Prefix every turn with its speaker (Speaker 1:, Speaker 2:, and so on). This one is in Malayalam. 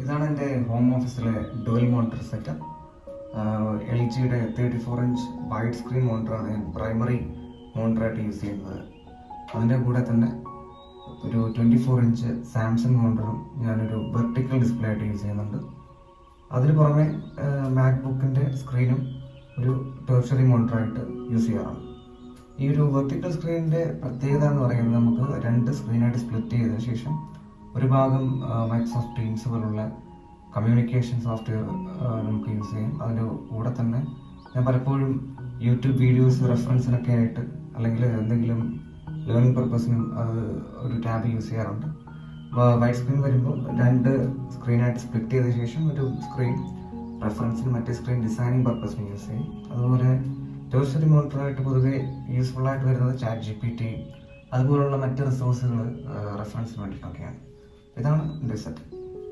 Speaker 1: ഇതാണ് എൻ്റെ ഹോം ഓഫീസിലെ ഡുവൽ മോണിറ്റർ സെറ്റപ്പ്. എൽ ജിയുടെ 34-ഇഞ്ച് വൈഡ് സ്ക്രീൻ മോണിറ്ററാണ് ഞാൻ പ്രൈമറി മോണിറ്ററായിട്ട് യൂസ് ചെയ്യുന്നത്. അതിൻ്റെ കൂടെ തന്നെ ഒരു 24-ഇഞ്ച് സാംസങ് മോണിറ്ററും ഞാനൊരു വെർട്ടിക്കൽ ഡിസ്പ്ലേ ആയിട്ട് യൂസ് ചെയ്യുന്നുണ്ട്. അതിന് പുറമെ മാക്ബുക്കിൻ്റെ സ്ക്രീനും ഒരു ടെർഷറി മോണിറ്ററായിട്ട് യൂസ് ചെയ്യാറാണ്. ഈ ഒരു വെർട്ടിക്കൽ സ്ക്രീനിൻ്റെ പ്രത്യേകത എന്ന് പറയുന്നത് നമുക്ക് 2 സ്ക്രീനായിട്ട് സ്പ്ലിറ്റ് ചെയ്ത ശേഷം ഒരു ഭാഗം മൈക്രോസോഫ്റ്റ് ടീംസ് പോലുള്ള കമ്മ്യൂണിക്കേഷൻ സോഫ്റ്റ്വെയർ നമുക്ക് യൂസ് ചെയ്യാം. അതിൻ്റെ കൂടെ തന്നെ ഞാൻ പലപ്പോഴും യൂട്യൂബ് വീഡിയോസ് റെഫറൻസിനൊക്കെ ആയിട്ട് അല്ലെങ്കിൽ എന്തെങ്കിലും ലേണിംഗ് പർപ്പസിനും ഒരു ടാബ് യൂസ് ചെയ്യാറുണ്ട്. വൈഡ് സ്ക്രീൻ വരുമ്പോൾ 2 സ്ക്രീനായിട്ട് സ്പ്ലിറ്റ് ചെയ്ത ശേഷം ഒരു സ്ക്രീൻ റെഫറൻസിനും മറ്റേ സ്ക്രീൻ ഡിസൈനിങ് പർപ്പസിനും യൂസ് ചെയ്യും. അതുപോലെ ടെർഷറി മോണിറ്ററായിട്ട് പൊതുവെ യൂസ്ഫുള്ളായിട്ട് വരുന്നത് ChatGPT അതുപോലുള്ള മറ്റ് റിസോഴ്സുകൾ റെഫറൻസിന് വേണ്ടിയിട്ടൊക്കെയാണ്. ഇതാണ് എൻ്റെ സെറ്റ്.